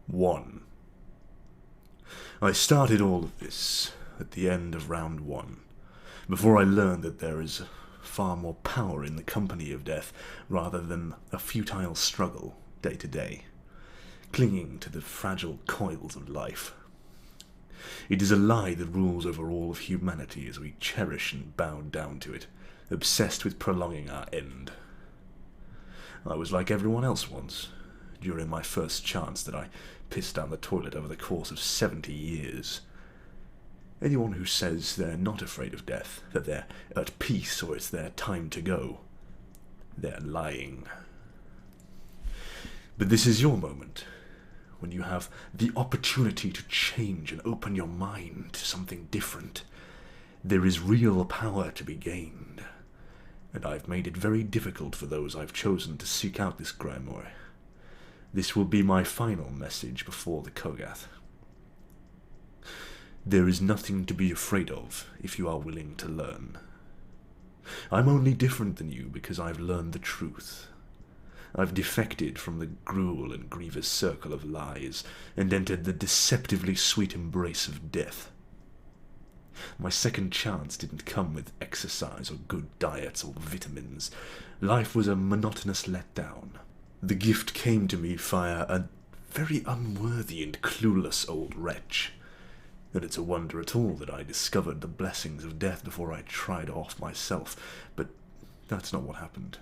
1. I started all of this at the end of round 1, before I learned that there is far more power in the company of death rather than a futile struggle day to day, clinging to the fragile coils of life. It is a lie that rules over all of humanity as we cherish and bow down to it, obsessed with prolonging our end. I was like everyone else once, during my first chance that I pissed down the toilet over the course of 70 years. Anyone who says they're not afraid of death, that they're at peace or it's their time to go, they're lying. But this is your moment, when you have the opportunity to change and open your mind to something different. There is real power to be gained, and I've made it very difficult for those I've chosen to seek out this grimoire. This will be my final message before the Kogath. There is nothing to be afraid of if you are willing to learn. I'm only different than you because I've learned the truth. I've defected from the cruel and grievous circle of lies and entered the deceptively sweet embrace of death. My second chance didn't come with exercise or good diets or vitamins. Life was a monotonous letdown. The gift came to me via a very unworthy and clueless old wretch. And it's a wonder at all that I discovered the blessings of death before I tried off myself, but that's not what happened.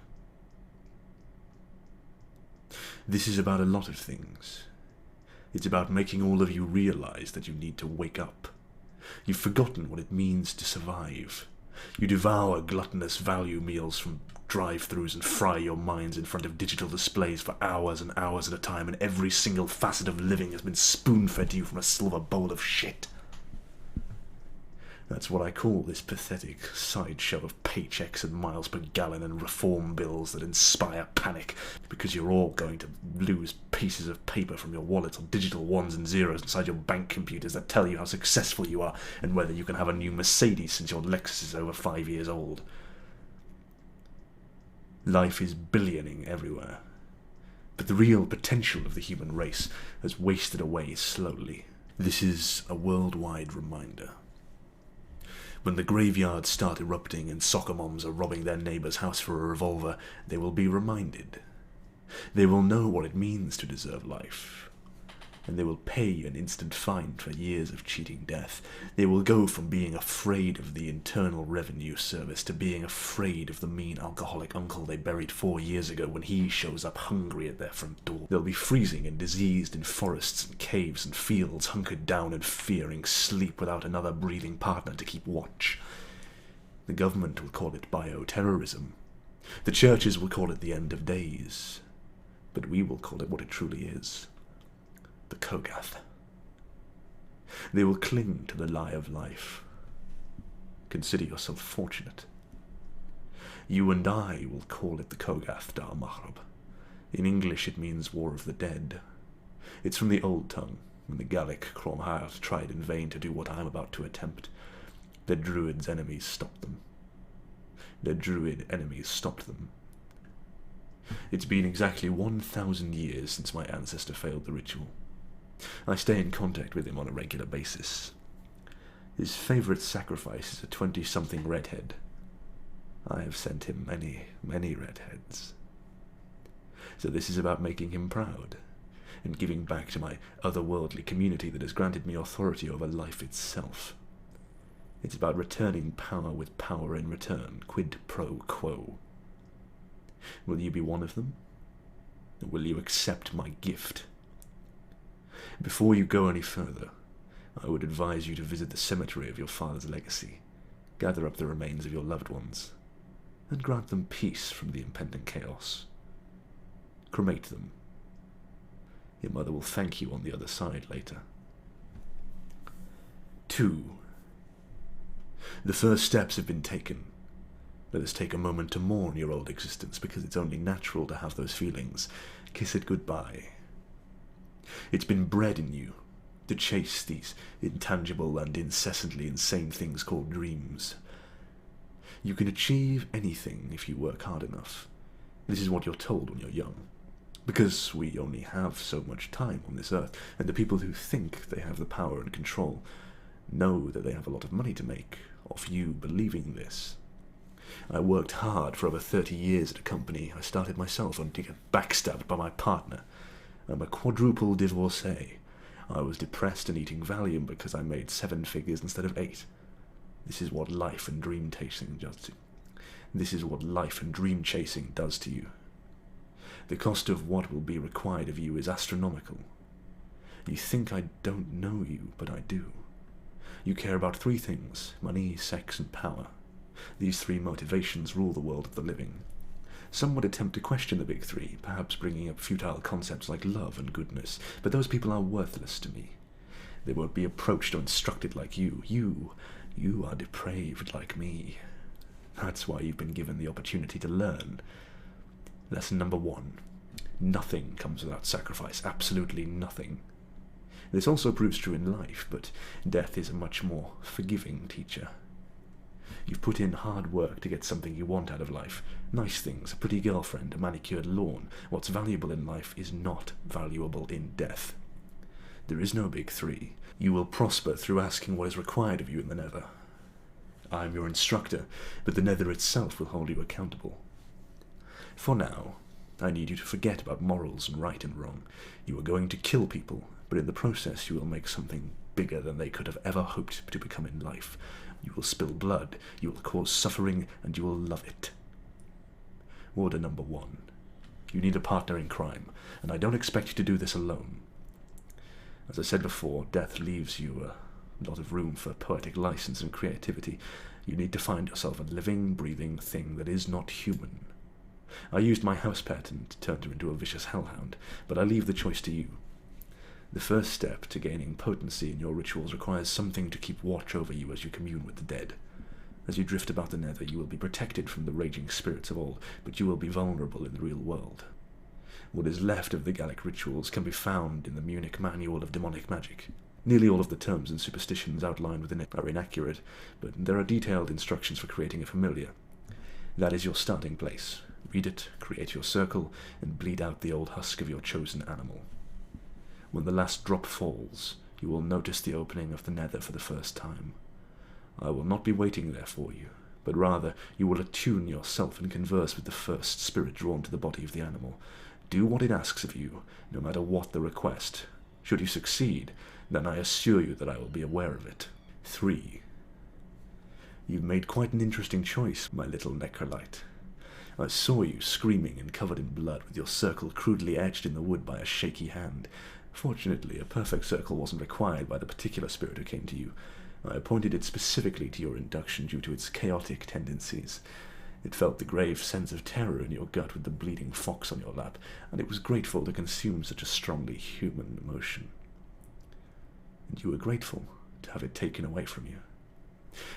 This is about a lot of things. It's about making all of you realize that you need to wake up. You've forgotten what it means to survive. You devour gluttonous value meals from drive-thrus and fry your minds in front of digital displays for hours and hours at a time, and every single facet of living has been spoon-fed to you from a silver bowl of shit. That's what I call this pathetic sideshow of paychecks and miles per gallon and reform bills that inspire panic, because you're all going to lose pieces of paper from your wallets or digital ones and zeros inside your bank computers that tell you how successful you are and whether you can have a new Mercedes since your Lexus is over 5 years old. Life is billioning everywhere, but the real potential of the human race has wasted away slowly. This is a worldwide reminder. When the graveyards start erupting and soccer moms are robbing their neighbor's house for a revolver, they will be reminded. They will know what it means to deserve life, and they will pay an instant fine for years of cheating death. They will go from being afraid of the Internal Revenue Service to being afraid of the mean alcoholic uncle they buried 4 years ago when he shows up hungry at their front door. They'll be freezing and diseased in forests and caves and fields, hunkered down and fearing sleep without another breathing partner to keep watch. The government will call it bioterrorism. The churches will call it the end of days. But we will call it what it truly is. The Kogath. They will cling to the lie of life. Consider yourself fortunate. You and I will call it the Kogath Dar Mahrab. In English it means War of the Dead. It's from the old tongue, when the Gallic Cromhard tried in vain to do what I'm about to attempt. Their druid's enemies stopped them. Their druid enemies stopped them. It's been exactly 1,000 years since my ancestor failed the ritual. I stay in contact with him on a regular basis. His favorite sacrifice is a 20-something redhead. I have sent him many, many redheads. So this is about making him proud, and giving back to my otherworldly community that has granted me authority over life itself. It's about returning power with power in return, quid pro quo. Will you be one of them? Or will you accept my gift? Before you go any further, I would advise you to visit the cemetery of your father's legacy, gather up the remains of your loved ones, and grant them peace from the impending chaos. Cremate them. Your mother will thank you on the other side later. 2. The first steps have been taken. Let us take a moment to mourn your old existence, because it's only natural to have those feelings. Kiss it goodbye. It's been bred in you to chase these intangible and incessantly insane things called dreams. You can achieve anything if you work hard enough. This is what you're told when you're young. Because we only have so much time on this earth, and the people who think they have the power and control know that they have a lot of money to make off you believing this. I worked hard for over 30 years at a company I started myself only to get backstabbed by my partner. I'm a quadruple divorcee. I was depressed and eating Valium because I made 7 figures instead of 8. This is what life and dream chasing does to you. This is what life and dream chasing does to you. The cost of what will be required of you is astronomical. You think I don't know you, but I do. You care about 3 things: money, sex, and power. These 3 motivations rule the world of the living. Some would attempt to question the big 3, perhaps bringing up futile concepts like love and goodness, but those people are worthless to me. They won't be approached or instructed like you. You are depraved like me. That's why you've been given the opportunity to learn. Lesson number 1. Nothing comes without sacrifice. Absolutely nothing. This also proves true in life, but death is a much more forgiving teacher. You've put in hard work to get something you want out of life. Nice things, a pretty girlfriend, a manicured lawn. What's valuable in life is not valuable in death. There is no big 3. You will prosper through asking what is required of you in the nether. I am your instructor, but the nether itself will hold you accountable. For now, I need you to forget about morals and right and wrong. You are going to kill people, but in the process you will make something bigger than they could have ever hoped to become in life. You will spill blood, you will cause suffering, and you will love it. Order number 1. You need a partner in crime, and I don't expect you to do this alone. As I said before, death leaves you a lot of room for poetic license and creativity. You need to find yourself a living, breathing thing that is not human. I used my house pet and turned her into a vicious hellhound, but I leave the choice to you. The first step to gaining potency in your rituals requires something to keep watch over you as you commune with the dead. As you drift about the nether, you will be protected from the raging spirits of old, but you will be vulnerable in the real world. What is left of the Gallic rituals can be found in the Munich Manual of Demonic Magic. Nearly all of the terms and superstitions outlined within it are inaccurate, but there are detailed instructions for creating a familiar. That is your starting place. Read it, create your circle, and bleed out the old husk of your chosen animal. When the last drop falls, you will notice the opening of the nether for the first time. I will not be waiting there for you, but rather you will attune yourself and converse with the first spirit drawn to the body of the animal. Do what it asks of you, no matter what the request. Should you succeed, then I assure you that I will be aware of it. 3. You've made quite an interesting choice, my little necrolite. I saw you screaming and covered in blood, with your circle crudely etched in the wood by a shaky hand. Fortunately, a perfect circle wasn't required by the particular spirit who came to you. I appointed it specifically to your induction due to its chaotic tendencies. It felt the grave sense of terror in your gut with the bleeding fox on your lap, and it was grateful to consume such a strongly human emotion. And you were grateful to have it taken away from you.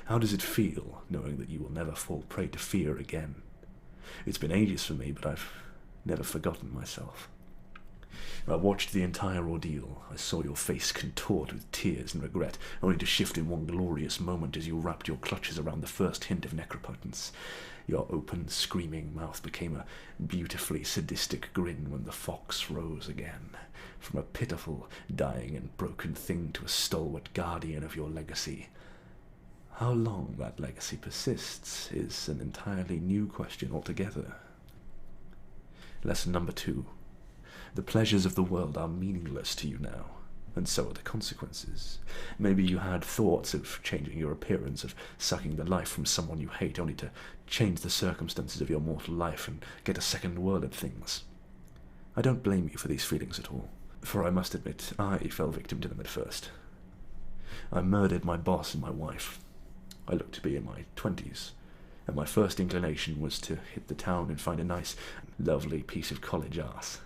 How does it feel, knowing that you will never fall prey to fear again? It's been ages for me, but I've never forgotten myself. I watched the entire ordeal. I saw your face contort with tears and regret, only to shift in one glorious moment as you wrapped your clutches around the first hint of necropotence. Your open, screaming mouth became a beautifully sadistic grin when the fox rose again, from a pitiful, dying and broken thing to a stalwart guardian of your legacy. How long that legacy persists is an entirely new question altogether. Lesson number 2. The pleasures of the world are meaningless to you now, and so are the consequences. Maybe you had thoughts of changing your appearance, of sucking the life from someone you hate, only to change the circumstances of your mortal life and get a second whirl at things. I don't blame you for these feelings at all, for I must admit I fell victim to them at first. I murdered my boss and my wife. I looked to be in my 20s, and my first inclination was to hit the town and find a nice, lovely piece of college arse.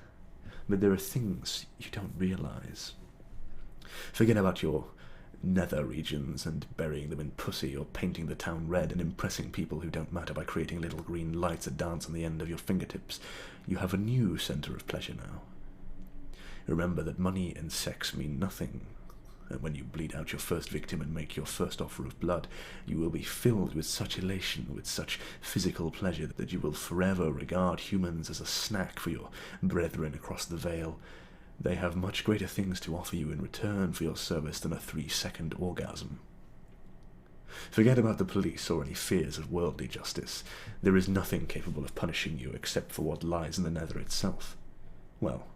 But there are things you don't realize. Forget about your nether regions and burying them in pussy, or painting the town red and impressing people who don't matter by creating little green lights that dance on the end of your fingertips. You have a new center of pleasure now. Remember that money and sex mean nothing, And when you bleed out your first victim and make your first offer of blood, you will be filled with such elation, with such physical pleasure, that you will forever regard humans as a snack for your brethren across the veil. They have much greater things to offer you in return for your service than a 3-second orgasm. Forget about the police or any fears of worldly justice. There is nothing capable of punishing you except for what lies in the nether itself. Well,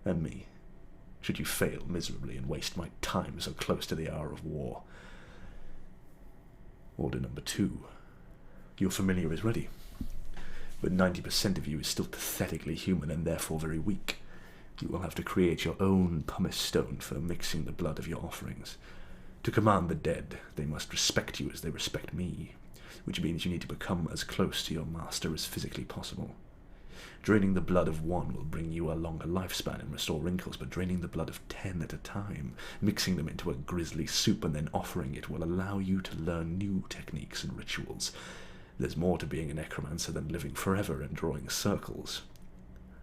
and me, should you fail miserably and waste my time so close to the hour of war. Order number 2. Your familiar is ready, but 90% of you is still pathetically human and therefore very weak. You will have to create your own pumice stone for mixing the blood of your offerings. To command the dead, they must respect you as they respect me, which means you need to become as close to your master as physically possible. Draining the blood of one will bring you a longer lifespan and restore wrinkles, but draining the blood of 10 at a time, mixing them into a grisly soup and then offering it will allow you to learn new techniques and rituals. There's more to being a necromancer than living forever and drawing circles.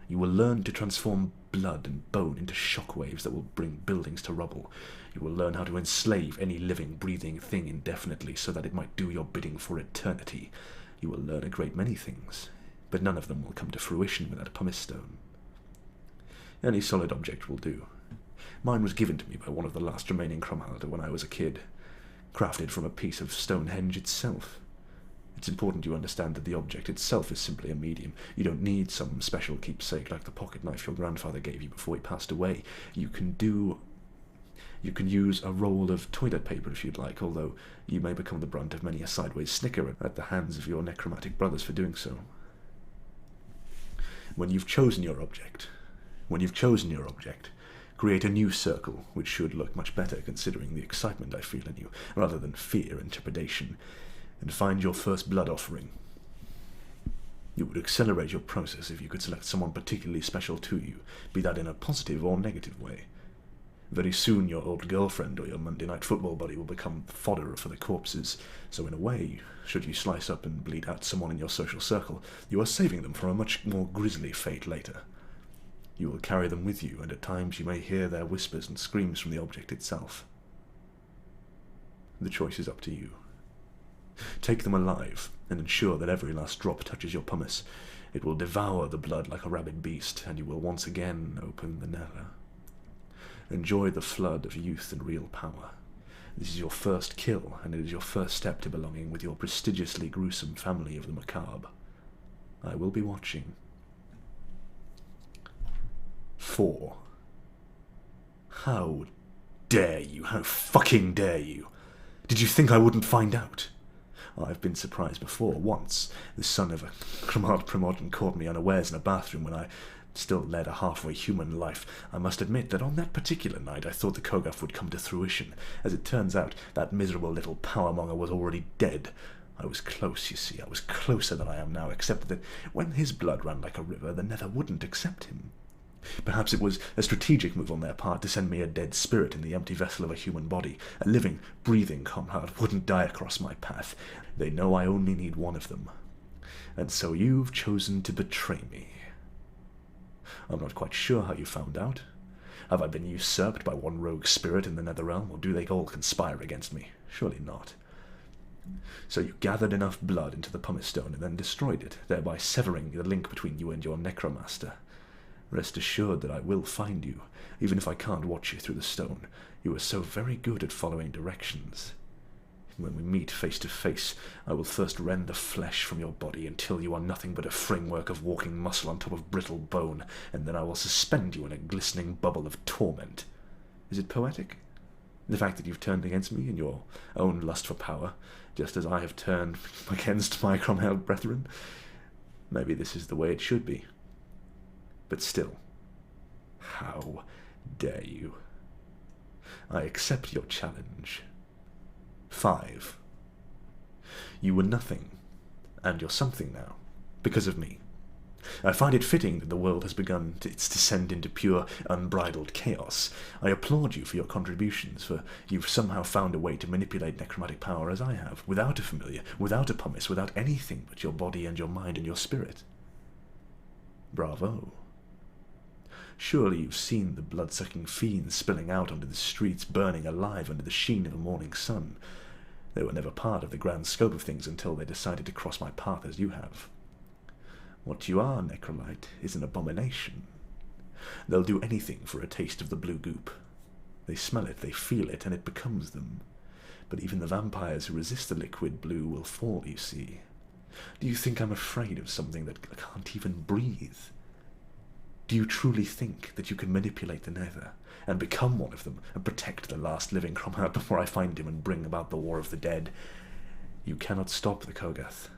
You will learn to transform blood and bone into shockwaves that will bring buildings to rubble. You will learn how to enslave any living, breathing thing indefinitely so that it might do your bidding for eternity. You will learn a great many things, but none of them will come to fruition without a pumice stone. Any solid object will do. Mine was given to me by one of the last remaining Cromhalder when I was a kid, crafted from a piece of Stonehenge itself. It's important you understand that the object itself is simply a medium. You don't need some special keepsake like the pocket knife your grandfather gave you before he passed away. You can use a roll of toilet paper if you'd like, although you may become the brunt of many a sideways snicker at the hands of your necromantic brothers for doing so. When you've chosen your object, create a new circle, which should look much better considering the excitement I feel in you, rather than fear and trepidation, and find your first blood offering. You would accelerate your process if you could select someone particularly special to you, be that in a positive or negative way. Very soon your old girlfriend or your Monday night football buddy will become fodder for the corpses, so in a way, should you slice up and bleed out someone in your social circle, you are saving them from a much more grisly fate later. You will carry them with you, and at times you may hear their whispers and screams from the object itself. The choice is up to you. Take them alive, and ensure that every last drop touches your pumice. It will devour the blood like a rabid beast, and you will once again open the nether. Enjoy the flood of youth and real power. This is your first kill, and it is your first step to belonging with your prestigiously gruesome family of the macabre. I will be watching. 4. How dare you? How fucking dare you? Did you think I wouldn't find out? I've been surprised before. Once, the son of a Primordian caught me unawares in a bathroom when I still led a halfway human life. I must admit that on that particular night I thought the Kogath would come to fruition. As it turns out, that miserable little powermonger was already dead. I was close, you see. I was closer than I am now, except that when his blood ran like a river, the nether wouldn't accept him. Perhaps it was a strategic move on their part to send me a dead spirit in the empty vessel of a human body. A living, breathing comrade wouldn't die across my path. They know I only need one of them. And so you've chosen to betray me. I'm not quite sure how you found out. Have I been usurped by one rogue spirit in the Netherrealm, or do they all conspire against me? Surely not. So you gathered enough blood into the pumice stone and then destroyed it, thereby severing the link between you and your Necromaster. Rest assured that I will find you, even if I can't watch you through the stone. You are so very good at following directions. When we meet face to face, I will first rend the flesh from your body until you are nothing but a framework of walking muscle on top of brittle bone, and then I will suspend you in a glistening bubble of torment. Is it poetic? The fact that you've turned against me in your own lust for power, just as I have turned against my Cromhalder brethren? Maybe this is the way it should be. But still, how dare you? I accept your challenge. 5. You were nothing, and you're something now, because of me. I find it fitting that the world has begun its descent into pure, unbridled chaos. I applaud you for your contributions, for you've somehow found a way to manipulate necromantic power as I have, without a familiar, without a pumice, without anything but your body and your mind and your spirit. Bravo. Surely you've seen the blood-sucking fiends spilling out onto the streets, burning alive under the sheen of a morning sun. They were never part of the grand scope of things until they decided to cross my path as you have. What you are, Necrolite, is an abomination. They'll do anything for a taste of the blue goop. They smell it, they feel it, and it becomes them. But even the vampires who resist the liquid blue will fall, you see. Do you think I'm afraid of something that can't even breathe? Do you truly think that you can manipulate the Nether, and become one of them, and protect the last living Cromwell before I find him and bring about the War of the Dead? You cannot stop the Kogath.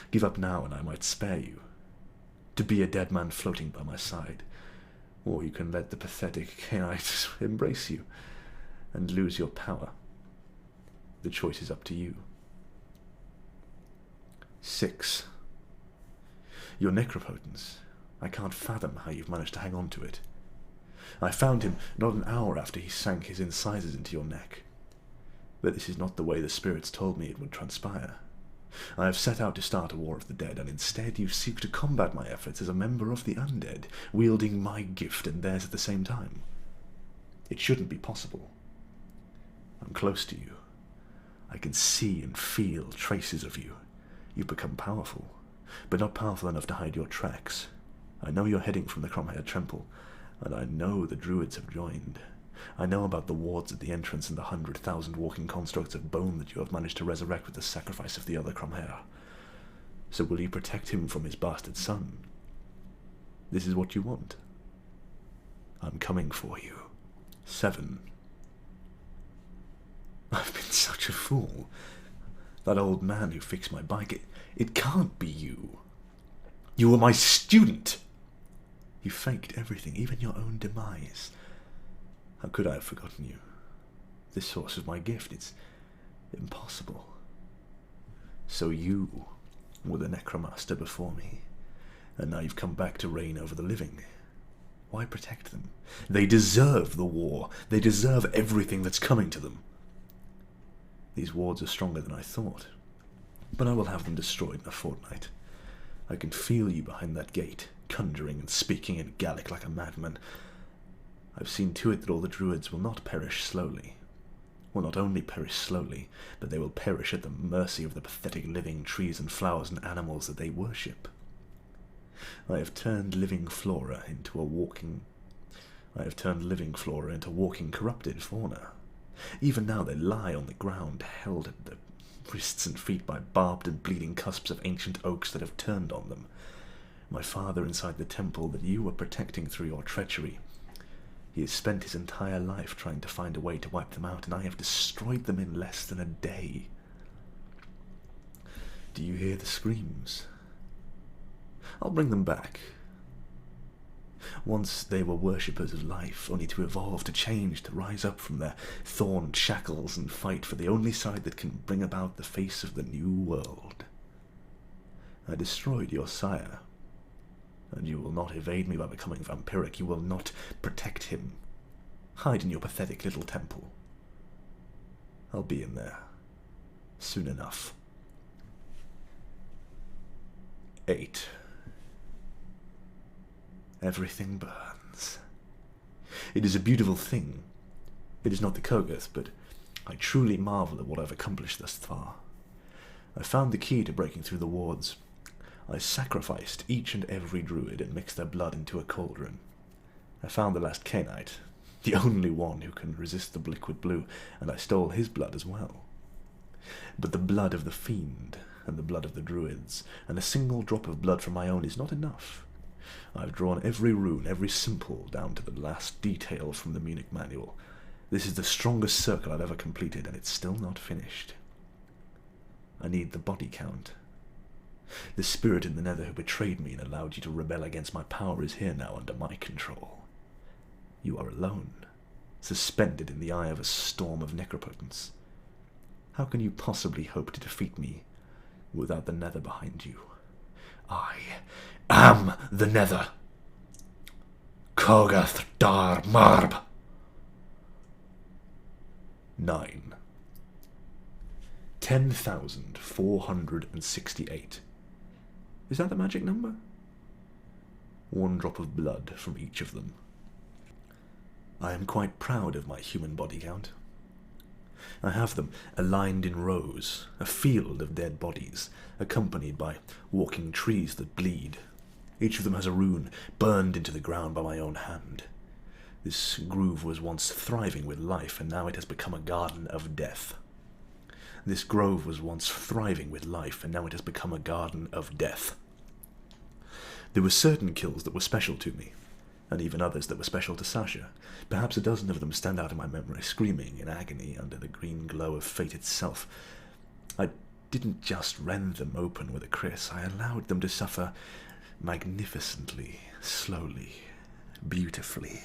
Give up now and I might spare you, to be a dead man floating by my side. Or you can let the pathetic Cainite embrace you, and lose your power. The choice is up to you. 6. Your necropotence. I can't fathom how you've managed to hang on to it. I found him not an hour after he sank his incisors into your neck. But this is not the way the spirits told me it would transpire. I have set out to start a war of the dead, and instead you seek to combat my efforts as a member of the undead, wielding my gift and theirs at the same time. It shouldn't be possible. I'm close to you. I can see and feel traces of you. You've become powerful, but not powerful enough to hide your tracks. I know you're heading from the Cromhair Temple, and I know the druids have joined. I know about the wards at the entrance and the 100,000 walking constructs of bone that you have managed to resurrect with the sacrifice of the other Cromhair. So will you protect him from his bastard son? This is what you want. I'm coming for you. 7. I've been such a fool. That old man who fixed my bike, it can't be you. You were my student. You faked everything, even your own demise. How could I have forgotten you? This source of my gift, it's impossible. So you were the Necromaster before me, and now you've come back to reign over the living. Why protect them? They deserve the war. They deserve everything that's coming to them. These wards are stronger than I thought, but I will have them destroyed in a fortnight. I can feel you behind that gate, conjuring and speaking in Gallic like a madman. I've seen to it that all the druids will not perish slowly. Will not only perish slowly, but they will perish at the mercy of the pathetic living trees and flowers and animals that they worship. I have turned living flora into walking corrupted fauna. Even now they lie on the ground, held at the wrists and feet by barbed and bleeding cusps of ancient oaks that have turned on them. My father inside the temple that you were protecting through your treachery, he has spent his entire life trying to find a way to wipe them out, and I have destroyed them in less than a day. Do you hear the screams? I'll bring them back. Once they were worshippers of life, only to evolve, to change, to rise up from their thorned shackles and fight for the only side that can bring about the face of the new world. I destroyed your sire, and you will not evade me by becoming vampiric. You will not protect him. Hide in your pathetic little temple. I'll be in there soon enough. 8. Everything burns. It is a beautiful thing. It is not the Kogath, but I truly marvel at what I've accomplished thus far. I found the key to breaking through the wards. I sacrificed each and every druid and mixed their blood into a cauldron. I found the last Cainite, the only one who can resist the liquid blue, and I stole his blood as well. But the blood of the fiend, and the blood of the druids, and a single drop of blood from my own is not enough. I've drawn every rune, every symbol, down to the last detail from the Munich manual. This is the strongest circle I've ever completed, and it's still not finished. I need the body count. The spirit in the Nether who betrayed me and allowed you to rebel against my power is here now under my control. You are alone, suspended in the eye of a storm of necropotence. How can you possibly hope to defeat me without the Nether behind you? I am the Nether. Kogath Dar Marb. 9. 10,468. Is that the magic number? one drop of blood from each of them. I am quite proud of my human body count. I have them aligned in rows, a field of dead bodies, accompanied by walking trees that bleed. Each of them has a rune burned into the ground by my own hand. This grove was once thriving with life, and now it has become a garden of death. This grove was once thriving with life, and now it has become a garden of death. There were certain kills that were special to me, and even others that were special to Sasha. Perhaps a dozen of them stand out in my memory, screaming in agony under the green glow of fate itself. I didn't just rend them open with a kriss. I allowed them to suffer magnificently, slowly, beautifully.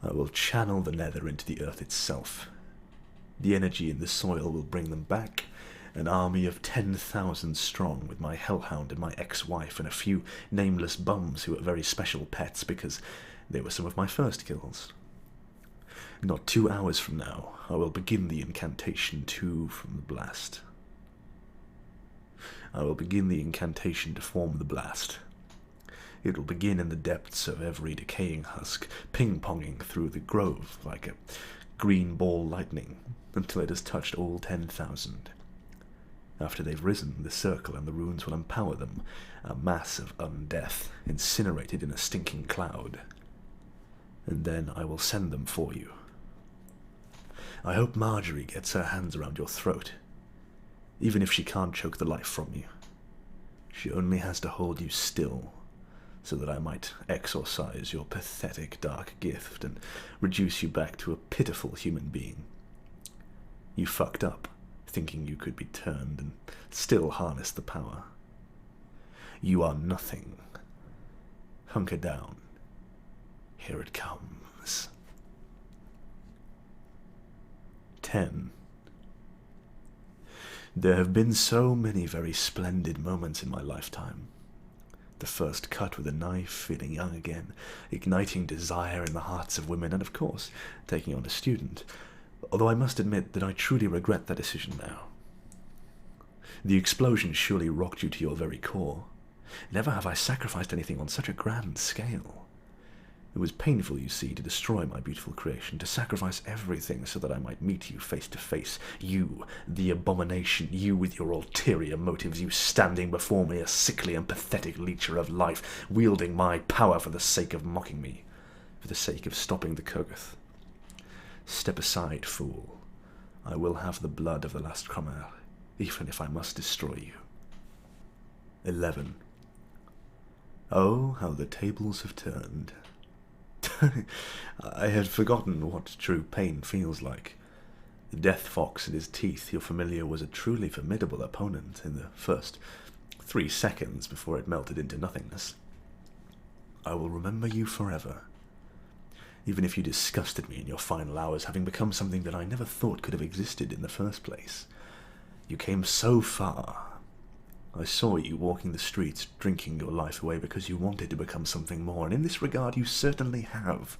I will channel the nether into the earth itself. The energy in the soil will bring them back, an army of 10,000 strong, with my hellhound and my ex-wife and a few nameless bums who are very special pets because they were some of my first kills. Not 2 hours from now, I will begin the incantation from the blast. I will begin the incantation to form the blast. It will begin in the depths of every decaying husk, ping-ponging through the grove like a green ball lightning, until it has touched all 10,000. After they've risen, the circle and the runes will empower them, a mass of undeath, incinerated in a stinking cloud. And then I will send them for you. I hope Marjorie gets her hands around your throat, even if she can't choke the life from you. She only has to hold you still, so that I might exorcise your pathetic dark gift and reduce you back to a pitiful human being. You fucked up, thinking you could be turned and still harness the power. You are nothing. Hunker down. Here it comes. 10. There have been so many very splendid moments in my lifetime. The first cut with a knife, feeling young again, igniting desire in the hearts of women, and of course, taking on a student, although I must admit that I truly regret that decision now. The explosion surely rocked you to your very core. Never have I sacrificed anything on such a grand scale. It was painful, you see, to destroy my beautiful creation, to sacrifice everything so that I might meet you face to face. You, the abomination, you with your ulterior motives, you standing before me, a sickly and pathetic leecher of life, wielding my power for the sake of mocking me, for the sake of stopping the Kogoth. Step aside, fool. I will have the blood of the last Cromer, even if I must destroy you. 11. Oh, how the tables have turned. I had forgotten what true pain feels like. The death fox in his teeth, your familiar, was a truly formidable opponent in the first 3 seconds before it melted into nothingness. I will remember you forever, even if you disgusted me in your final hours, having become something that I never thought could have existed in the first place. You came so far. I saw you walking the streets, drinking your life away because you wanted to become something more, and in this regard you certainly have.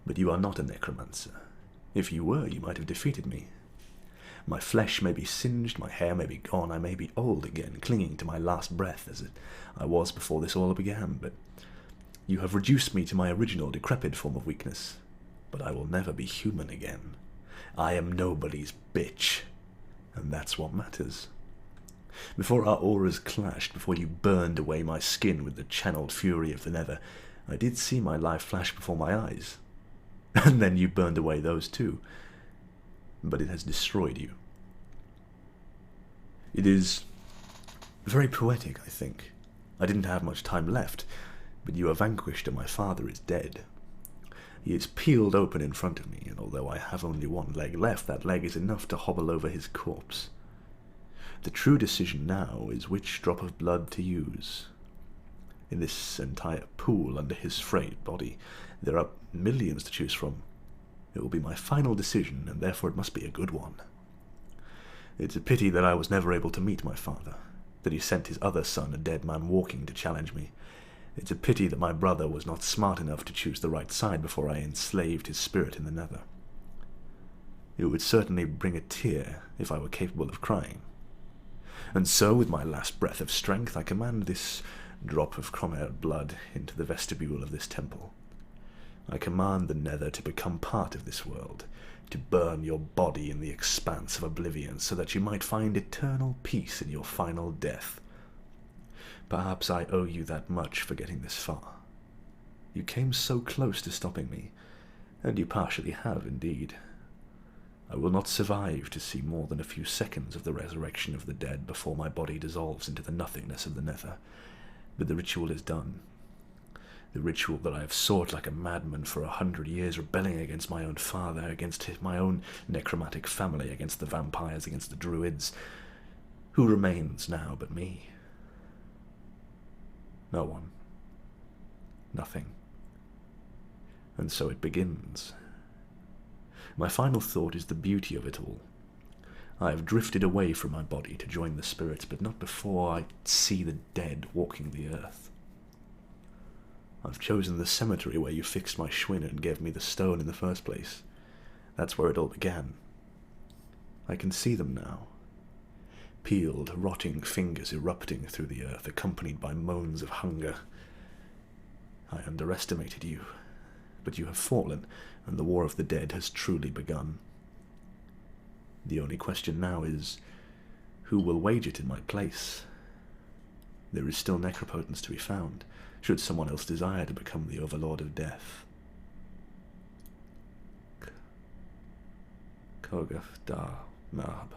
But you are not a necromancer. If you were, you might have defeated me. My flesh may be singed, my hair may be gone, I may be old again, clinging to my last breath as I was before this all began, but you have reduced me to my original decrepit form of weakness. But I will never be human again. I am nobody's bitch, and that's what matters. Before our auras clashed, before you burned away my skin with the channeled fury of the nether, I did see my life flash before my eyes. And then you burned away those too. But it has destroyed you. It is very poetic, I think. I didn't have much time left, but you are vanquished and my father is dead. He is peeled open in front of me, and although I have only one leg left, that leg is enough to hobble over his corpse. The true decision now is which drop of blood to use. In this entire pool under his frayed body, there are millions to choose from. It will be my final decision, and therefore it must be a good one. It's a pity that I was never able to meet my father, that he sent his other son, a dead man walking, to challenge me. It's a pity that my brother was not smart enough to choose the right side before I enslaved his spirit in the nether. It would certainly bring a tear if I were capable of crying. And so, with my last breath of strength, I command this drop of Cromer blood into the vestibule of this temple. I command the nether to become part of this world, to burn your body in the expanse of oblivion, so that you might find eternal peace in your final death. Perhaps I owe you that much for getting this far. You came so close to stopping me, and you partially have indeed. I will not survive to see more than a few seconds of the resurrection of the dead before my body dissolves into the nothingness of the nether, but the ritual is done. The ritual that I have sought like a madman for 100 years, rebelling against my own father, against my own necromantic family, against the vampires, against the druids. Who remains now but me? No one. Nothing. And so it begins. My final thought is the beauty of it all. I have drifted away from my body to join the spirits, but not before I see the dead walking the earth. I've chosen the cemetery where you fixed my Schwinn and gave me the stone in the first place. That's where it all began. I can see them now. Peeled, rotting fingers erupting through the earth, accompanied by moans of hunger. I underestimated you, but you have fallen, and the war of the dead has truly begun. The only question now is, who will wage it in my place? There is still necropotence to be found, should someone else desire to become the overlord of death. Kogaf da Nab.